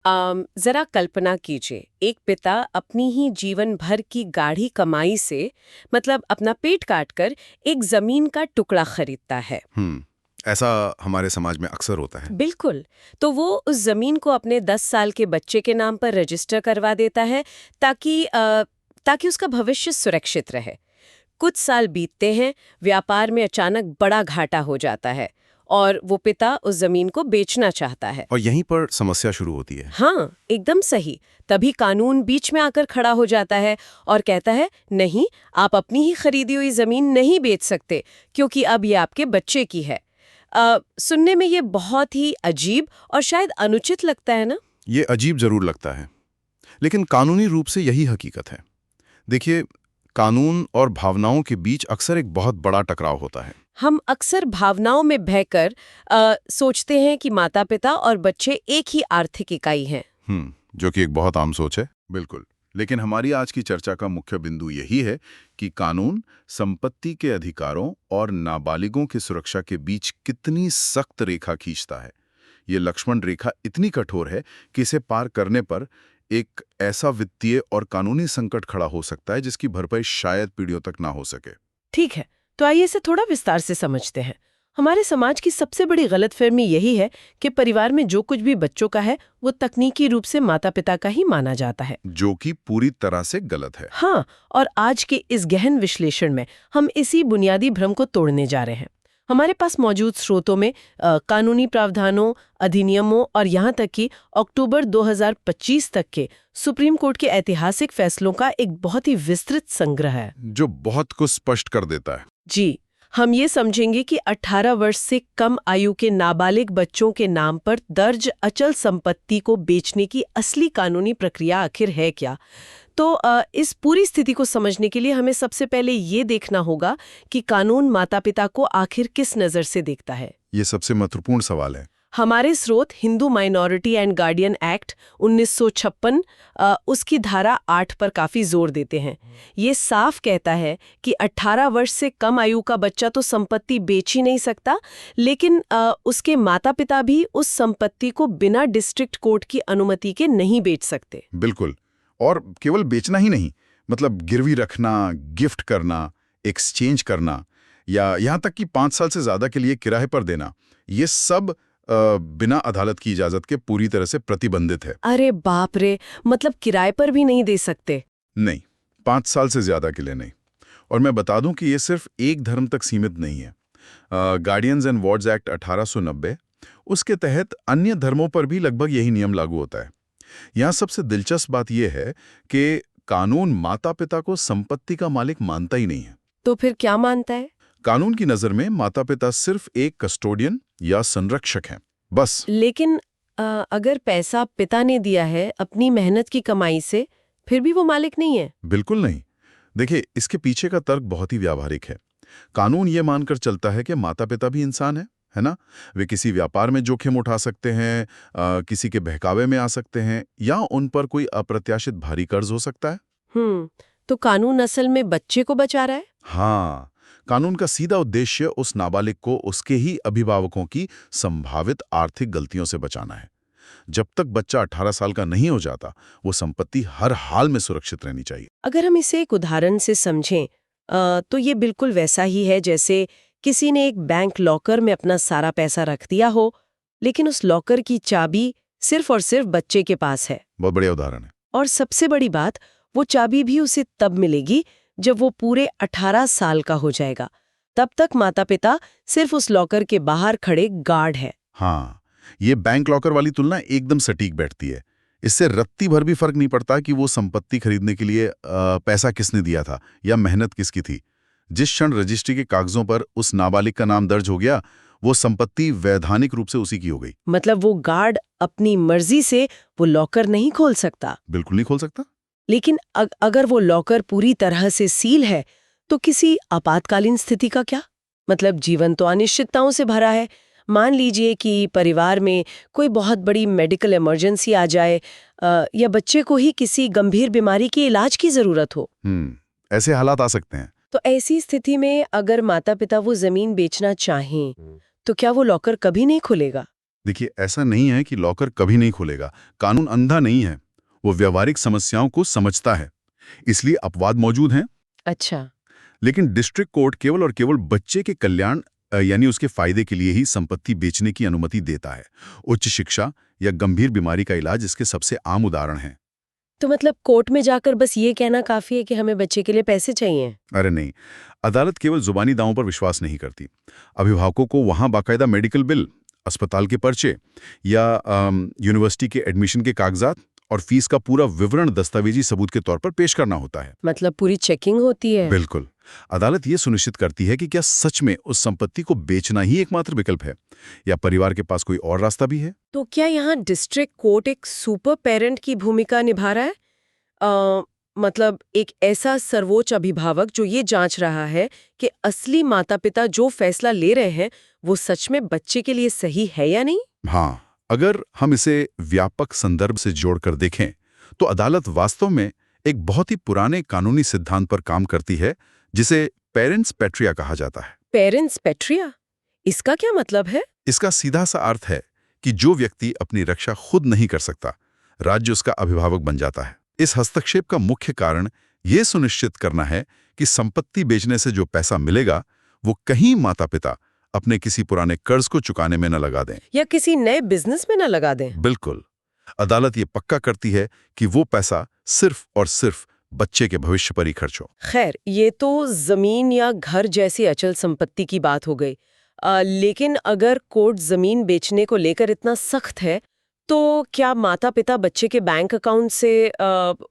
जरा कल्पना कीजिए, एक पिता अपनी ही जीवन भर की गाढ़ी कमाई से मतलब अपना पेट काटकर एक जमीन का टुकड़ा खरीदता है। ऐसा हमारे समाज में अक्सर होता है। बिल्कुल। तो वो उस जमीन को अपने 10 साल के बच्चे के नाम पर रजिस्टर करवा देता है ताकि उसका भविष्य सुरक्षित रहे। कुछ साल बीतते हैं, व्यापार में अचानक बड़ा घाटा हो जाता है और वो पिता उस जमीन को बेचना चाहता है। और यहीं पर समस्या शुरू होती है। हाँ, एकदम सही। तभी कानून बीच में आकर खड़ा हो जाता है और कहता है, नहीं, आप अपनी ही खरीदी हुई जमीन नहीं बेच सकते क्योंकि अब ये आपके बच्चे की है। सुनने में ये बहुत ही अजीब और शायद अनुचित लगता है ना? ये अजीब जरूर लगता है, लेकिन कानूनी रूप से यही हकीकत है। देखिए, कानून और भावनाओं के बीच अक्सर एक बहुत बड़ा टकराव होता है। हम अक्सर भावनाओं में बहकर सोचते हैं कि माता-पिता और बच्चे एक ही आर्थिक इकाई हैं। जो कि एक बहुत आम सोच है। बिल्कुल। लेकिन हमारी आज की चर्चा का मुख्य बिंदु यही है कि कानून संपत्ति के अधिकारों और नाबालिगों की सुरक्षा के बीच कितनी सख्त रेखा खींचता है। ये लक्ष्मण रेखा इतनी कठोर है कि इसे पार करने पर एक ऐसा वित्तीय और कानूनी संकट खड़ा हो सकता है जिसकी भरपाई शायद पीढ़ियों तक ना हो सके। ठीक है, तो आइए इसे थोड़ा विस्तार से समझते हैं। हमारे समाज की सबसे बड़ी गलतफहमी यही है कि परिवार में जो कुछ भी बच्चों का है वो तकनीकी रूप से माता-पिता का ही माना जाता है, जो कि पूरी तरह से गलत है। हाँ। और आज के इस गहन विश्लेषण में हम इसी बुनियादी भ्रम को तोड़ने जा रहे हैं। हमारे पास मौजूद स्रोतों में कानूनी प्रावधानों, अधिनियमों और यहाँ तक कि अक्टूबर 2025 तक के सुप्रीम कोर्ट के ऐतिहासिक फैसलों का एक बहुत ही विस्तृत संग्रह है, जो बहुत कुछ स्पष्ट कर देता है। जी। हम ये समझेंगे कि 18 वर्ष से कम आयु के नाबालिग बच्चों के नाम पर दर्ज अचल संपत्ति को बेचने की असली कानूनी प्रक्रिया आखिर है क्या। तो इस पूरी स्थिति को समझने के लिए हमें सबसे पहले ये देखना होगा कि कानून माता-पिता को आखिर किस नज़र से देखता है। ये सबसे महत्वपूर्ण सवाल है। हमारे स्रोत Hindu minority and guardian act 1956 उसकी धारा 8 पर काफी जोर देते हैं। ये साफ कहता है कि 18 वर्ष से कम आयु का बच्चा तो संपत्ति बेच ही नहीं सकता, लेकिन उसके माता-पिता भी उस संपत्ति को बिना डिस्ट्रिक्ट कोर्ट की अनुमति के नहीं बेच सकते। बिल्कुल। और केवल बेचना ही नहीं, मतलब गिरवी रखना, गिफ्ट करना, एक्सचेंज करना या यहाँ तक कि 5 साल से ज्यादा के लिए किराए पर देना, ये सब बिना अदालत की इजाजत के पूरी तरह से प्रतिबंधित है। अरे बाप रे, मतलब किराए पर भी नहीं दे सकते? नहीं, 5 साल से ज्यादा के लिए नहीं। और मैं बता दूं कि ये सिर्फ एक धर्म तक सीमित नहीं है। गार्डियंस एंड वार्ड्स एक्ट 1890, उसके तहत अन्य धर्मों पर भी लगभग यही नियम लागू होता है। यहाँ सबसे दिलचस्प बात यह है कि कानून माता पिता को संपत्ति का मालिक मानता ही नहीं है। तो फिर क्या मानता है? कानून की नजर में माता पिता सिर्फ एक कस्टोडियन या संरक्षक हैं, बस। लेकिन अगर पैसा पिता ने दिया है अपनी मेहनत की कमाई से, फिर भी वो मालिक नहीं है? बिल्कुल नहीं। देखिए, इसके पीछे का तर्क बहुत ही व्यावहारिक है। कानून ये मानकर चलता है कि माता पिता भी इंसान है ना? वे किसी व्यापार में जोखिम उठा सकते हैं, किसी के बहकावे में आ सकते हैं, या उन पर कोई अप्रत्याशित भारी कर्ज हो सकता है। तो कानून असल में बच्चे को बचा रहा है? हाँ, कानून का सीधा उद्देश्य उस नाबालिग को उसके ही अभिभावकों की संभावित आर्थिक गलतियों से बचाना है। जब तक बच्चा 18 साल का नहीं हो जाता, वो संपत्ति हर हाल में सुरक्षित रहनी चाहिए। अगर हम इसे एक उदाहरण से समझें, तो ये बिल्कुल वैसा ही है जैसे किसी ने एक बैंक लॉकर में अपना सारा पैसा रख दिया हो, लेकिन उस लॉकर की चाबी सिर्फ और सिर्फ बच्चे के पास है। बहुत बढ़िया उदाहरण है। और सबसे बड़ी बात, वो चाबी भी उसे तब मिलेगी जब वो पूरे 18 साल का हो जाएगा। तब तक माता-पिता सिर्फ उस लॉकर के बाहर खड़े गार्ड है। हाँ, ये बैंक लॉकर वाली तुलना एकदम सटीक बैठती है। इससे रत्ती भर भी फर्क नहीं पड़ता कि वो संपत्ति खरीदने के लिए पैसा किसने दिया था या मेहनत किसकी थी। जिस क्षण रजिस्ट्री के कागजों पर उस नाबालिग का नाम दर्ज हो गया, वो संपत्ति वैधानिक रूप से उसी की हो गई। मतलब वो गार्ड अपनी मर्जी से वो लॉकर नहीं खोल सकता। बिल्कुल नहीं खोल सकता। लेकिन अगर वो लॉकर पूरी तरह से सील है, तो किसी आपातकालीन स्थिति का क्या? मतलब जीवन तो अनिश्चितताओं से भरा है। मान लीजिए कि परिवार में कोई बहुत बड़ी मेडिकल इमरजेंसी आ जाए, या बच्चे को ही किसी गंभीर बीमारी के इलाज की जरूरत हो। ऐसे हालात आ सकते हैं। तो ऐसी स्थिति में अगर माता पिता वो जमीन बेचना चाहें, तो क्या वो लॉकर कभी नहीं खुलेगा? देखिए, ऐसा नहीं है कि लॉकर कभी नहीं खुलेगा। कानून अंधा नहीं है, वो व्यवहारिक समस्याओं को समझता है, इसलिए अपवाद मौजूद हैं। अच्छा। लेकिन डिस्ट्रिक्ट कोर्ट केवल और केवल बच्चे के कल्याण यानी उसके फायदे के लिए ही संपत्ति बेचने की अनुमति देता है। उच्च शिक्षा या गंभीर बीमारी का इलाज इसके सबसे आम उदाहरण हैं। तो मतलब कोर्ट में जाकर बस ये कहना काफी है कि हमें बच्चे के लिए पैसे चाहिए? अरे नहीं, अदालत केवल जुबानी दावों पर विश्वास नहीं करती। अभिभावकों को वहां बाकायदा मेडिकल बिल, अस्पताल के पर्चे या यूनिवर्सिटी के एडमिशन के कागजात और फीस का पूरा विवरण दस्तावेजी सबूत के तौर पर पेश करना होता है। मतलब पूरी चेकिंग होती है? बिल्कुल। अदालत ये सुनिश्चित करती है कि क्या सच में उस संपत्ति को बेचना ही एकमात्र विकल्प है या परिवार के पास कोई और रास्ता भी है। तो क्या यहाँ डिस्ट्रिक्ट कोर्ट एक सुपर पेरेंट की भूमिका निभा रहा है? मतलब एक ऐसा सर्वोच्च अभिभावक जो ये जांच रहा है कि असली माता पिता जो फैसला ले रहे हैं वो सच में बच्चे के लिए सही है या नहीं? हाँ, अगर हम इसे व्यापक संदर्भ से जोड़कर देखें तो अदालत वास्तव में एक बहुत ही पुराने कानूनी सिद्धांत पर काम करती है जिसे पेरेंट्स पैट्रिया कहा जाता है। Parents patria? इसका क्या मतलब है? इसका सीधा सा अर्थ है कि जो व्यक्ति अपनी रक्षा खुद नहीं कर सकता, राज्य उसका अभिभावक बन जाता है। इस हस्तक्षेप का मुख्य कारण ये सुनिश्चित करना है कि संपत्ति बेचने से जो पैसा मिलेगा वो कहीं माता पिता अपने किसी पुराने कर्ज को चुकाने में न लगा दें या किसी नए बिजनेस में ना लगा दें? बिल्कुल। अदालत ये पक्का करती है कि वो पैसा सिर्फ और सिर्फ बच्चे के भविष्य पर ही खर्च हो। खैर, ये तो जमीन या घर जैसी अचल संपत्ति की बात हो गई। लेकिन अगर कोर्ट जमीन बेचने को लेकर इतना सख्त है तो क्या माता पिता बच्चे के बैंक अकाउंट से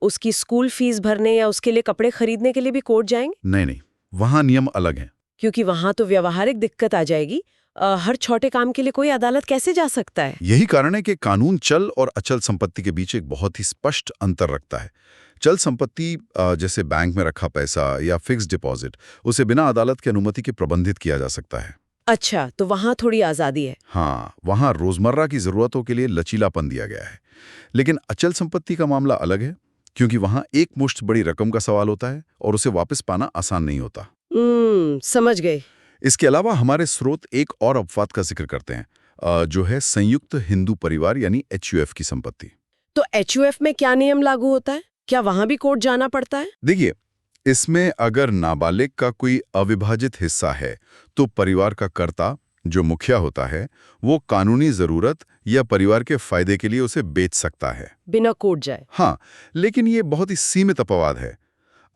उसकी स्कूल फीस भरने या उसके लिए कपड़े खरीदने के लिए भी कोर्ट जाएंगे? नहीं, वहां नियम अलग हैं। क्योंकि वहां तो व्यवहारिक दिक्कत आ जाएगी। हर छोटे काम के लिए कोई अदालत कैसे जा सकता है? यही कारण है कि कानून चल और अचल संपत्ति के बीच एक बहुत ही स्पष्ट अंतर रखता है। चल संपत्ति जैसे बैंक में रखा पैसा या फिक्स डिपॉजिट, उसे बिना अदालत की अनुमति के प्रबंधित किया जा सकता है। अच्छा, तो वहां थोड़ी आजादी है। हाँ, वहां रोजमर्रा की जरूरतों के लिए लचीलापन दिया गया है। लेकिन अचल संपत्ति का मामला अलग है, क्योंकि वहां एक मुश्त बड़ी रकम का सवाल होता है और उसे वापस पाना आसान नहीं होता। समझ गए। इसके अलावा हमारे स्रोत एक और अपवाद का जिक्र करते हैं, जो है संयुक्त हिंदू परिवार यानी HUF की संपत्ति। तो HUF में क्या नियम लागू होता है? क्या वहां भी कोर्ट जाना पड़ता है? देखिए, इसमें अगर नाबालिग का कोई अविभाजित हिस्सा है तो परिवार का कर्ता, जो मुखिया होता है, वो कानूनी जरूरत या परिवार के फायदे के लिए उसे बेच सकता है, बिना कोर्ट जाए? हाँ, लेकिन ये बहुत ही सीमित अपवाद है।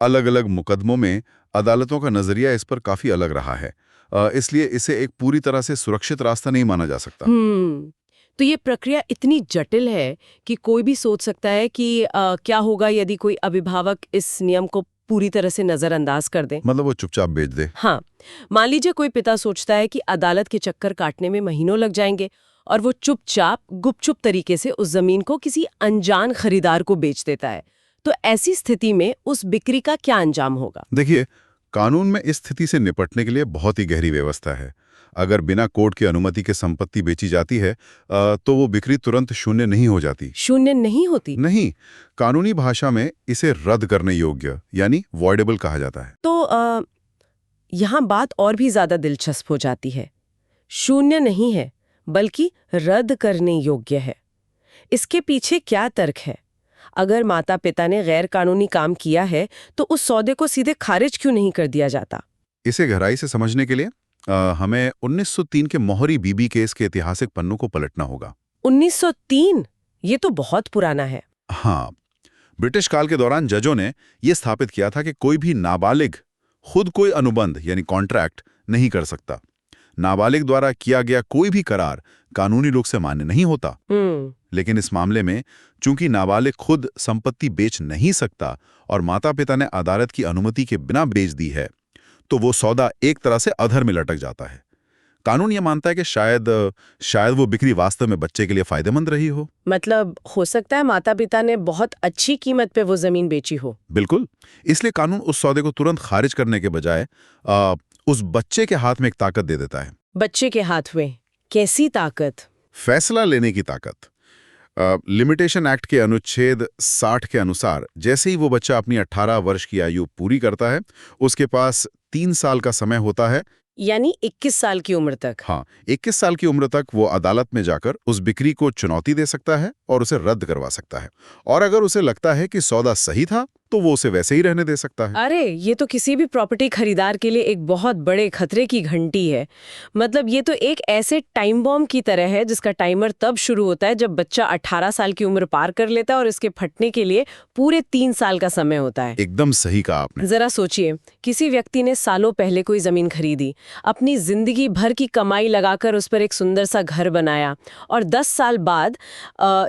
अलग अलग मुकदमों में अदालतों का नजरिया इस पर काफी अलग रहा है, इसलिए इसे एक पूरी तरह से सुरक्षित रास्ता नहीं माना जा सकता। तो ये प्रक्रिया इतनी जटिल है कि कोई भी सोच सकता है कि क्या होगा यदि कोई अभिभावक इस नियम को पूरी तरह से नजरअंदाज कर दे। मतलब वो चुपचाप बेच दे। हाँ, मान लीजिए कोई पिता सोचता है कि अदालत के चक्कर काटने में महीनों लग जाएंगे और वो चुपचाप गुपचुप तरीके से उस जमीन को किसी अनजान खरीदार को बेच देता है। तो ऐसी स्थिति में उस बिक्री का क्या अंजाम होगा? देखिए, कानून में इस स्थिति से निपटने के लिए बहुत ही गहरी व्यवस्था है। अगर बिना कोर्ट की अनुमति के संपत्ति बेची जाती है तो वो बिक्री तुरंत शून्य नहीं हो जाती। शून्य नहीं होती? नहीं, कानूनी भाषा में इसे रद्द करने योग्य यानी वॉइडेबल कहा जाता है। तो यहाँ बात और भी ज्यादा दिलचस्प हो जाती है। शून्य नहीं है बल्कि रद्द करने योग्य है। इसके पीछे क्या तर्क है? अगर माता पिता ने गैर कानूनी काम किया है तो उस सौदे को सीधे खारिज क्यों नहीं कर दिया जाता? इसे गहराई से समझने के लिए हमें 1903 के मोहरी बीबी केस के ऐतिहासिक पन्नों को पलटना होगा। 1903? ये तो बहुत पुराना है। हाँ, ब्रिटिश काल के दौरान जजों ने यह स्थापित किया था कि कोई भी नाबालिग खुद कोई अनुबंध यानी कॉन्ट्रैक्ट नहीं कर सकता। नाबालिग द्वारा किया गया कोई भी करार कानूनी रूप से मान्य नहीं होता। लेकिन इस मामले में चूंकि नाबालिग खुद संपत्ति बेच नहीं सकता और माता पिता ने अदालत की अनुमति के बिना बेच दी है, तो वो सौदा एक तरह से अधर में लटक जाता है। कानून ये मानता है कि शायद वो बिक्री वास्तव में बच्चे के लिए फायदेमंद रही हो। मतलब हो सकता है माता पिता ने बहुत अच्छी कीमत पे वो जमीन बेची हो। बिल्कुल, इसलिए कानून उस सौदे को तुरंत खारिज करने के बजाय उस बच्चे के हाथ में एक ताकत दे देता है। बच्चे के हाथ में कैसी ताकत? फैसला लेने की ताकत। लिमिटेशन एक्ट के अनुच्छेद 60 के अनुसार जैसे ही वो बच्चा अपनी 18 वर्ष की आयु पूरी करता है, उसके पास 3 साल का समय होता है यानी 21 साल की उम्र तक। हाँ, 21 साल की उम्र तक वो अदालत में जाकर उस बिक्री को चुनौती दे सकता है और उसे रद्द करवा सकता है। और अगर उसे लगता है कि सौदा सही था तो वो उसे वैसे ही रहने दे सकता है। अरे ये तो किसी भी प्रॉपर्टी खरीदार के लिए एक बहुत बड़े खतरे की घंटी है। मतलब ये तो एक ऐसे टाइम बॉम्ब की तरह है जिसका टाइमर तब शुरू होता है जब बच्चा 18 साल की उम्र पार कर लेता है और इसके फटने के लिए पूरे 3 साल का समय होता है। एकदम सही कहा आपने। जरा सोचिए, किसी व्यक्ति ने सालों पहले कोई जमीन खरीदी, अपनी जिंदगी भर की कमाई लगाकर उस पर एक सुंदर सा घर बनाया और 10 साल बाद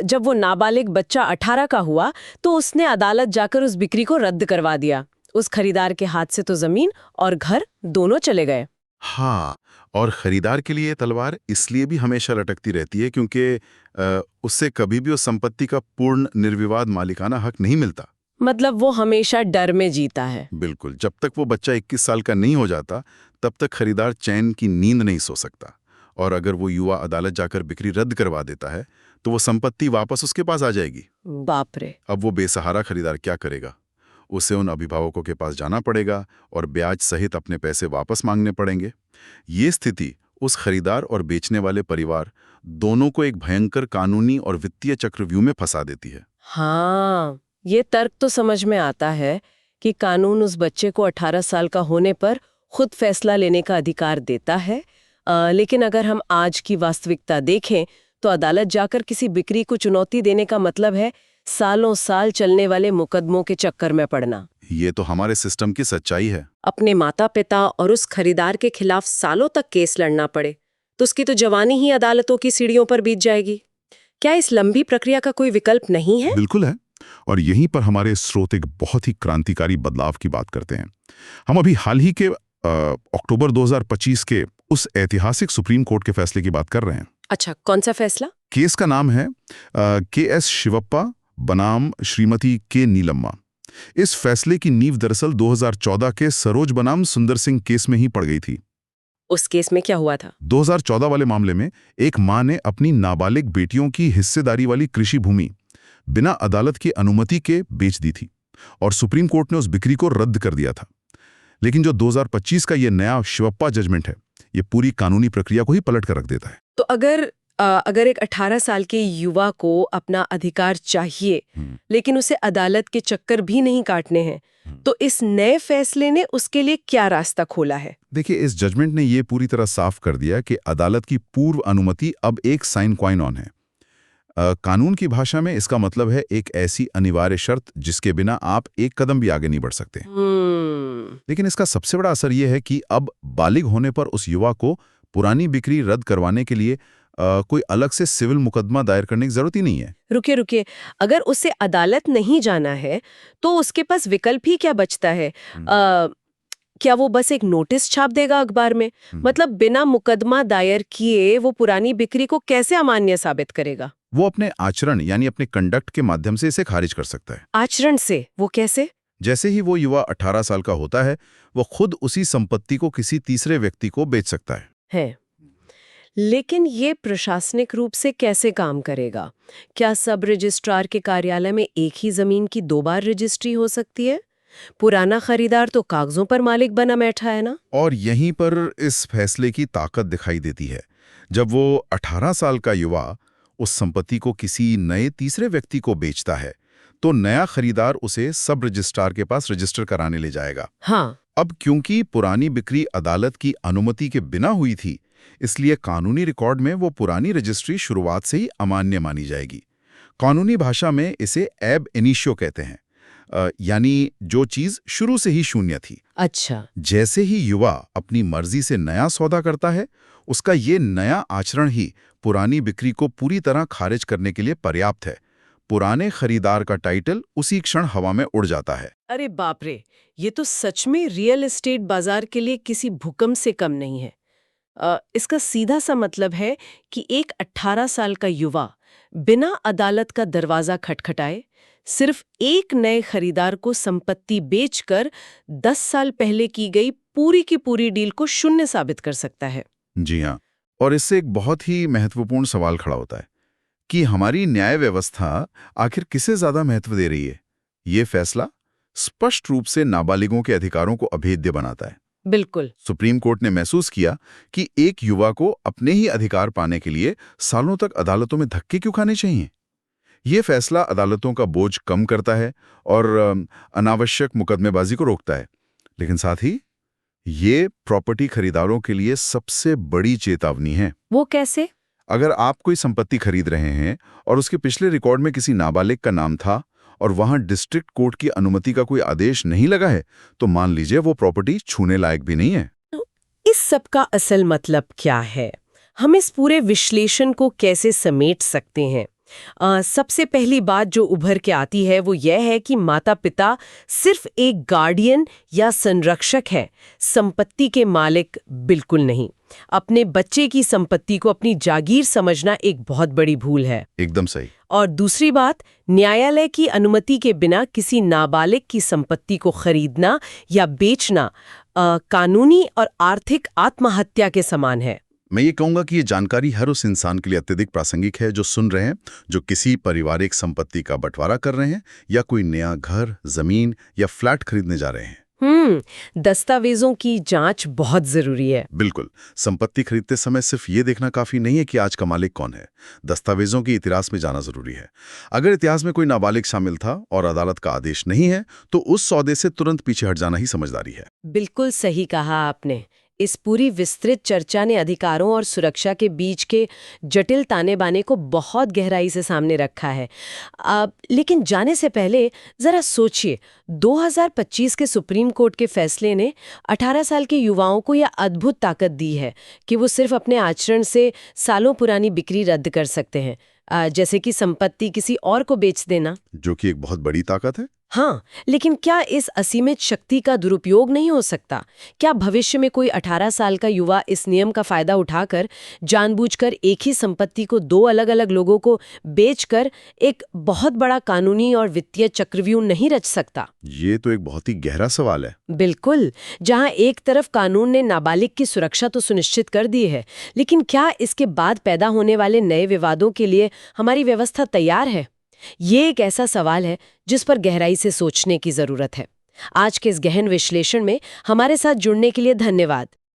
जब वो नाबालिग बच्चा 18 का हुआ तो उसने अदालत जाकर उस बिक्री को रद्द करवा दिया। उस खरीदार के हाथ से तो जमीन और घर दोनों चले गए। हाँ, और खरीदार के लिए ये तलवार इसलिए भी हमेशा लटकती रहती है क्योंकि उससे कभी भी उस संपत्ति का पूर्ण निर्विवाद मालिकाना हक नहीं मिलता। मतलब वो हमेशा डर में जीता है। बिल्कुल, जब तक वो बच्चा 21 साल का नहीं हो जाता तब तक खरीदार चैन की नींद नहीं सो सकता। और अगर वो युवा अदालत जाकर बिक्री रद्द करवा देता है तो वो संपत्ति वापस उसके पास आ जाएगी। बाप रे। अब वो बेसहारा खरीदार क्या करेगा? उसे उन अभिभावकों के पास जाना पड़ेगा और ब्याज सहित अपने पैसे वापस मांगने पड़ेंगे। ये स्थिति उस खरीदार और बेचने वाले परिवार दोनों को एक भयंकर कानूनी और वित्तीय चक्रव्यूह में फंसा देती है। हाँ, ये तर्क तो समझ में आता है कि कानून उस बच्चे को 18 साल का होने पर खुद फैसला लेने का अधिकार देता है। लेकिन अगर हम आज की वास्तविकता देखें तो अदालत जाकर किसी बिक्री को चुनौती देने का मतलब है सालों साल चलने वाले मुकदमों के चक्कर में पड़ना। ये तो हमारे सिस्टम की सच्चाई है। अपने माता पिता और उस खरीदार के खिलाफ सालों तक केस लड़ना पड़े तो उसकी तो जवानी ही अदालतों की सीढ़ियों पर बीत जाएगी। क्या इस लंबी प्रक्रिया का कोई विकल्प नहीं है? बिल्कुल है। और यहीं पर हमारे स्रोत एक बहुत ही क्रांतिकारी बदलाव की बात करते हैं। हम अभी हाल ही के अक्टूबर 2025 के उस ऐतिहासिक सुप्रीम कोर्ट के फैसले की बात कर रहे हैं। अच्छा, कौन सा फैसला? केस का नाम है के.एस. शिवप्पा बनाम श्रीमती के. नीलम्मा। इस फैसले की नींव दरअसल 2014 के सरोज बनाम सुंदर सिंह केस में ही पड़ गई थी। उस केस में क्या हुआ था? 2014 वाले मामले में एक मां ने अपनी नाबालिग बेटियों की हिस्सेदारी वाली कृषि भूमि बिना अदालत की अनुमति के बेच दी थी और सुप्रीम कोर्ट ने उस बिक्री को रद्द कर दिया था। लेकिन जो 2025 का ये नया शिवप्पा जजमेंट है, ये पूरी कानूनी प्रक्रिया को ही पलट कर रख देता है। तो अगर एक 18 साल के युवा को अपना अधिकार चाहिए लेकिन उसे अदालत के चक्कर भी नहीं काटने हैं, तो इस नए फैसले ने उसके लिए क्या रास्ता खोला है? देखिए, इस जजमेंट ने ये पूरी तरह साफ कर दिया कि अदालत की पूर्व अनुमति अब एक साइन क्वाइन ऑन है। कानून की भाषा में इसका मतलब है एक ऐसी अनिवार्य शर्त जिसके बिना आप एक कदम भी आगे नहीं बढ़ सकते। लेकिन इसका सबसे बड़ा असर यह है कि अब बालिग होने पर उस युवा को पुरानी बिक्री रद्द करवाने के लिए कोई अलग से सिविल मुकदमा दायर करने की जरूरत ही नहीं है। रुकिए, अगर उसे अदालत नहीं जाना है तो उसके पास विकल्प ही क्या बचता है? क्या वो बस एक नोटिस छाप देगा अखबार में? मतलब बिना मुकदमा दायर किए वो पुरानी बिक्री को कैसे अमान्य साबित करेगा? वो अपने आचरण यानी अपने कंडक्ट के माध्यम से इसे खारिज कर सकता है। आचरण से? वो कैसे? जैसे ही वो युवा 18 साल का होता है, वो खुद उसी संपत्ति को किसी तीसरे व्यक्ति को बेच सकता है। लेकिन ये प्रशासनिक रूप से कैसे काम करेगा? क्या सब रजिस्ट्रार के कार्यालय में एक ही जमीन की 2 बार रजिस्ट्री हो सकती है? पुराना खरीदार तो कागजों पर मालिक बना बैठा है ना? और यहीं पर इस फैसले की ताकत दिखाई देती है। जब वो 18 साल का युवा उस संपत्ति को किसी नए तीसरे व्यक्ति को बेचता है, तो नया खरीदार उसे सब रजिस्ट्रार के पास रजिस्टर कराने ले जाएगा। हाँ। अब क्योंकि पुरानी बिक्री अदालत की अनुमति के बिना हुई थी, इसलिए कानूनी रिकॉर्ड में वो पुरानी रजिस्ट्री शुरुआत से ही अमान्य मानी जाएगी। कानूनी भाषा में इसे एब इनिशियो कहते हैं, यानी जो चीज शुरू से ही शून्य थी। अच्छा। जैसे ही युवा अपनी मर्जी से नया सौदा करता है, उसका ये नया आचरण ही पुरानी बिक्री को पूरी तरह खारिज करने के लिए पर्याप्त है। पुराने खरीदार का टाइटल उसी क्षण हवा में उड़ जाता है। अरे बाप रे, ये तो सच में रियल एस्टेट बाजार के लिए किसी भूकंप से कम नहीं है। इसका सीधा सा मतलब है कि एक 18 साल का युवा बिना अदालत का दरवाजा खटखटाए सिर्फ एक नए खरीदार को संपत्ति बेचकर 10 साल पहले की गई पूरी की पूरी डील को शून्य साबित कर सकता है। जी हाँ, और इससे एक बहुत ही महत्वपूर्ण सवाल खड़ा होता है कि हमारी न्याय व्यवस्था आखिर किसे ज्यादा महत्व दे रही है। ये फैसला स्पष्ट रूप से नाबालिगों के अधिकारों को अभेद्य बनाता है। बिल्कुल। सुप्रीम कोर्ट ने महसूस किया कि एक युवा को अपने ही अधिकार पाने के लिए सालों तक अदालतों में धक्के क्यों खाने चाहिए। ये फैसला अदालतों का बोझ कम करता है और अनावश्यक मुकदमेबाजी को रोकता है। लेकिन साथ ही ये प्रॉपर्टी खरीदारों के लिए सबसे बड़ी चेतावनी है। वो कैसे? अगर आप कोई संपत्ति खरीद रहे हैं और उसके पिछले रिकॉर्ड में किसी नाबालिग का नाम था और वहां डिस्ट्रिक्ट कोर्ट की अनुमति का कोई आदेश नहीं लगा है, तो मान लीजिए वो प्रॉपर्टी छूने लायक भी नहीं है। तो इस सब का असल मतलब क्या है? हम इस पूरे विश्लेषण को कैसे समेट सकते हैं? सबसे पहली बात जो उभर के आती है वो यह है कि माता पिता सिर्फ एक गार्डियन या संरक्षक है, संपत्ति के मालिक बिल्कुल नहीं। अपने बच्चे की संपत्ति को अपनी जागीर समझना एक बहुत बड़ी भूल है। एकदम सही। और दूसरी बात, न्यायालय की अनुमति के बिना किसी नाबालिग की संपत्ति को खरीदना या बेचना कानूनी और आर्थिक आत्महत्या के समान है। मैं ये कहूंगा कि ये जानकारी हर उस इंसान के लिए अत्यधिक प्रासंगिक है जो सुन रहे हैं, जो किसी पारिवारिक संपत्ति का बंटवारा कर रहे हैं या कोई नया घर, जमीन या फ्लैट खरीदने जा रहे हैं। दस्तावेजों की जांच बहुत जरूरी है। बिल्कुल। संपत्ति खरीदते समय सिर्फ ये देखना काफी नहीं है कि आज का मालिक कौन है। दस्तावेजों के इतिहास में जाना जरूरी है। अगर इतिहास में कोई नाबालिग शामिल था और अदालत का आदेश नहीं है, तो उस सौदे से तुरंत पीछे हट जाना ही समझदारी है। बिल्कुल सही कहा आपने। इस पूरी विस्तृत चर्चा ने अधिकारों और सुरक्षा के बीच के जटिल ताने बाने को बहुत गहराई से सामने रखा है। लेकिन जाने से पहले जरा सोचिए, 2025 के सुप्रीम कोर्ट के फैसले ने 18 साल के युवाओं को यह अद्भुत ताकत दी है कि वो सिर्फ अपने आचरण से सालों पुरानी बिक्री रद्द कर सकते हैं, जैसे कि संपत्ति किसी और को बेच देना, जो कि एक बहुत बड़ी ताकत है। हाँ, लेकिन क्या इस असीमित शक्ति का दुरुपयोग नहीं हो सकता? क्या भविष्य में कोई 18 साल का युवा इस नियम का फायदा उठाकर जानबूझकर एक ही संपत्ति को दो अलग-अलग लोगों को बेचकर एक बहुत बड़ा कानूनी और वित्तीय चक्रव्यूह नहीं रच सकता? ये तो एक बहुत ही गहरा सवाल है। बिल्कुल। जहां एक तरफ कानून ने नाबालिग की सुरक्षा तो सुनिश्चित कर दी है, लेकिन क्या इसके बाद पैदा होने वाले नए विवादों के लिए हमारी व्यवस्था तैयार है? ये एक ऐसा सवाल है जिस पर गहराई से सोचने की जरूरत है। आज के इस गहन विश्लेषण में हमारे साथ जुड़ने के लिए धन्यवाद।